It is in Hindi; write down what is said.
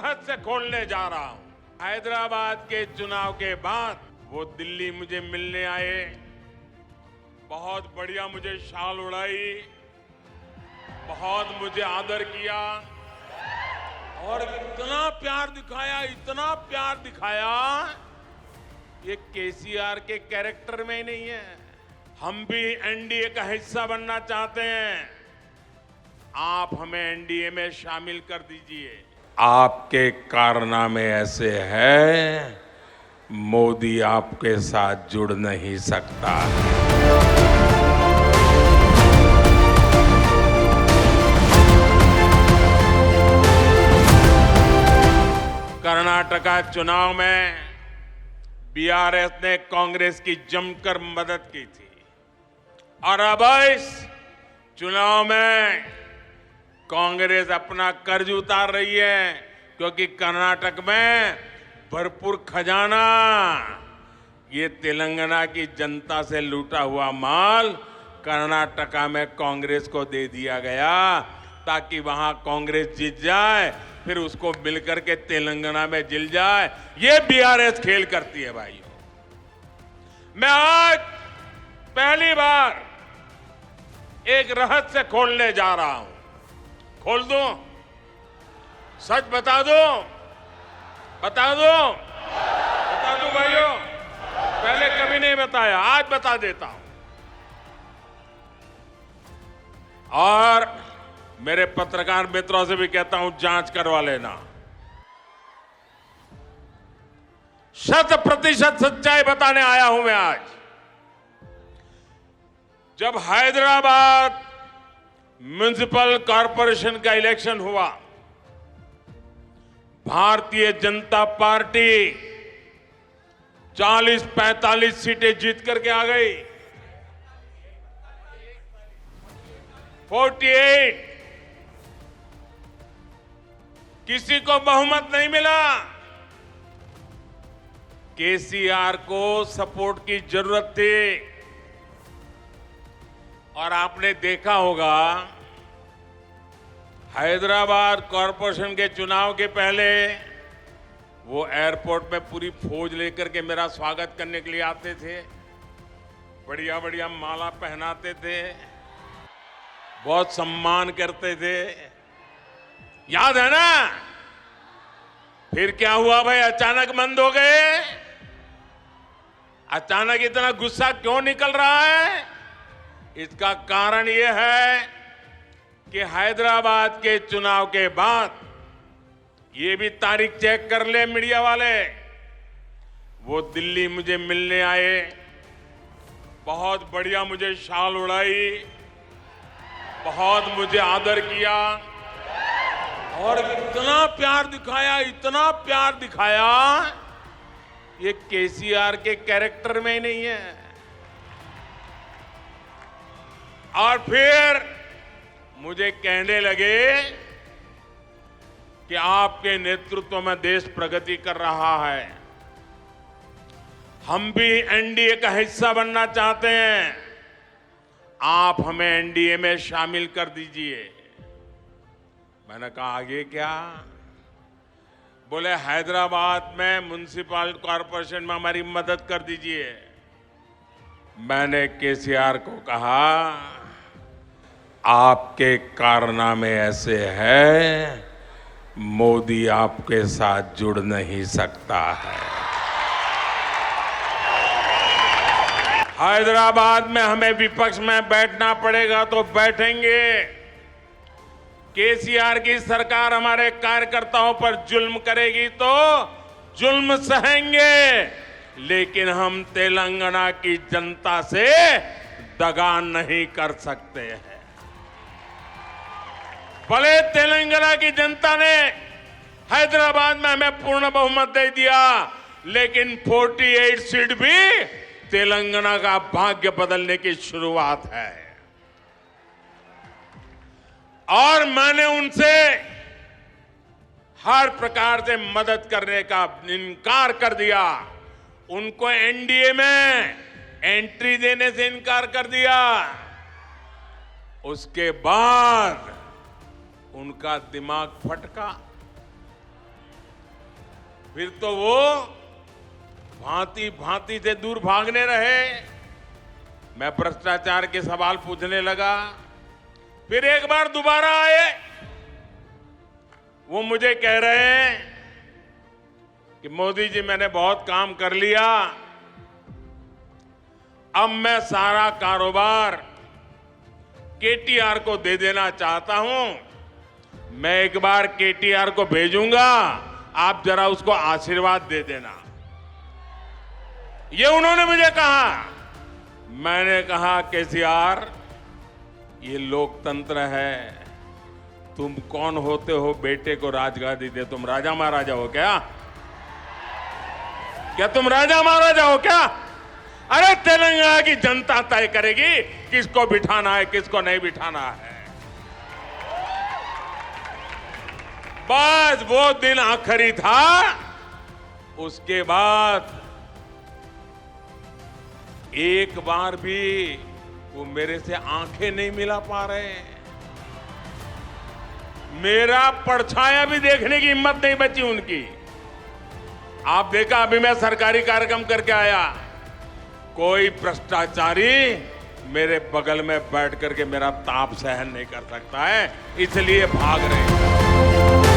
रहस्य खोलने जा रहा हूं। हैदराबाद के चुनाव के बाद वो दिल्ली मुझे मिलने आए, बहुत बढ़िया मुझे शाल उड़ाई, बहुत मुझे आदर किया और इतना प्यार दिखाया, ये केसीआर के कैरेक्टर में ही नहीं है। हम भी एनडीए का हिस्सा बनना चाहते हैं, आप हमें एनडीए में शामिल कर दीजिए। आपके कारनामे ऐसे हैं, मोदी आपके साथ जुड़ नहीं सकता। कर्नाटका चुनाव में बीआरएस ने कांग्रेस की जमकर मदद की थी और अब इस चुनाव में कांग्रेस अपना कर्ज उतार रही है, क्योंकि कर्नाटक में भरपूर खजाना, ये तेलंगाना की जनता से लूटा हुआ माल कर्नाटका में कांग्रेस को दे दिया गया, ताकि वहां कांग्रेस जीत जाए, फिर उसको मिलकर के तेलंगाना में जिल जाए। ये बीआरएस खेल करती है भाइयों। मैं आज पहली बार एक रहस्य खोलने जा रहा हूं। खोल दूं? सच बता दूं भाइयों? पहले कभी नहीं बताया, आज बता देता हूं। और मेरे पत्रकार मित्रों से भी कहता हूं, जांच करवा लेना। 100% सच्चाई बताने आया हूं मैं आज। जब हैदराबाद म्युनिसिपल कॉरपोरेशन का इलेक्शन हुआ, भारतीय जनता पार्टी 40-45 सीटें जीत करके आ गई। 48 किसी को बहुमत नहीं मिला। केसीआर को सपोर्ट की जरूरत थी और आपने देखा होगा, हैदराबाद कॉरपोरेशन के चुनाव के पहले वो एयरपोर्ट में पूरी फौज लेकर के मेरा स्वागत करने के लिए आते थे, बढ़िया बढ़िया माला पहनाते थे, बहुत सम्मान करते थे, याद है ना? फिर क्या हुआ भाई? अचानक बंद हो गए। अचानक इतना गुस्सा क्यों निकल रहा है? इसका कारण यह है कि हैदराबाद के चुनाव के बाद, ये भी तारीख चेक कर ले मीडिया वाले, वो दिल्ली मुझे मिलने आए, बहुत बढ़िया मुझे शाल उड़ाई, बहुत मुझे आदर किया और इतना प्यार दिखाया, ये केसीआर के कैरेक्टर में ही नहीं है। और फिर मुझे कहने लगे कि आपके नेतृत्व में देश प्रगति कर रहा है, हम भी एनडीए का हिस्सा बनना चाहते हैं, आप हमें एनडीए में शामिल कर दीजिए। मैंने कहा आगे क्या? बोले हैदराबाद में म्युनिसिपल कॉरपोरेशन में हमारी मदद कर दीजिए। मैंने केसीआर को कहा, आपके कारनामे ऐसे हैं, मोदी आपके साथ जुड़ नहीं सकता है। हैदराबाद में हमें विपक्ष में बैठना पड़ेगा तो बैठेंगे। केसीआर की सरकार हमारे कार्यकर्ताओं पर जुल्म करेगी तो जुल्म सहेंगे, लेकिन हम तेलंगाना की जनता से दगा नहीं कर सकते हैं। भले तेलंगाना की जनता ने हैदराबाद में हमें पूर्ण बहुमत दे दिया, लेकिन 48 सीट भी तेलंगाना का भाग्य बदलने की शुरुआत है। और मैंने उनसे हर प्रकार से मदद करने का इनकार कर दिया। उनको एनडीए में एंट्री देने से इनकार कर दिया। उसके बाद उनका दिमाग फटका फिर तो वो भांति भांति से दूर भागने रहे। मैं भ्रष्टाचार के सवाल पूछने लगा, फिर एक बार दोबारा आए। वो मुझे कह रहे हैं कि मोदी जी मैंने बहुत काम कर लिया, अब मैं सारा कारोबार केटीआर को दे देना चाहता हूं। मैं एक बार केटीआर को भेजूंगा, आप जरा उसको आशीर्वाद दे देना। ये उन्होंने मुझे कहा। मैंने कहा केसीआर, ये लोकतंत्र है, तुम कौन होते हो बेटे को राजगादी दे? तुम राजा महाराजा हो क्या? क्या तुम राजा महाराजा हो क्या? अरे तेलंगाना की जनता तय करेगी किसको बिठाना है, किसको नहीं बिठाना है। बस वो दिन आखिरी था। उसके बाद एक बार भी वो मेरे से आंखें नहीं मिला पा रहे। मेरा परछाया भी देखने की हिम्मत नहीं बची उनकी। आप देखा, अभी मैं सरकारी कार्यक्रम करके आया, कोई भ्रष्टाचारी मेरे बगल में बैठ करके मेरा ताप सहन नहीं कर सकता है, इसलिए भाग रहे हैं।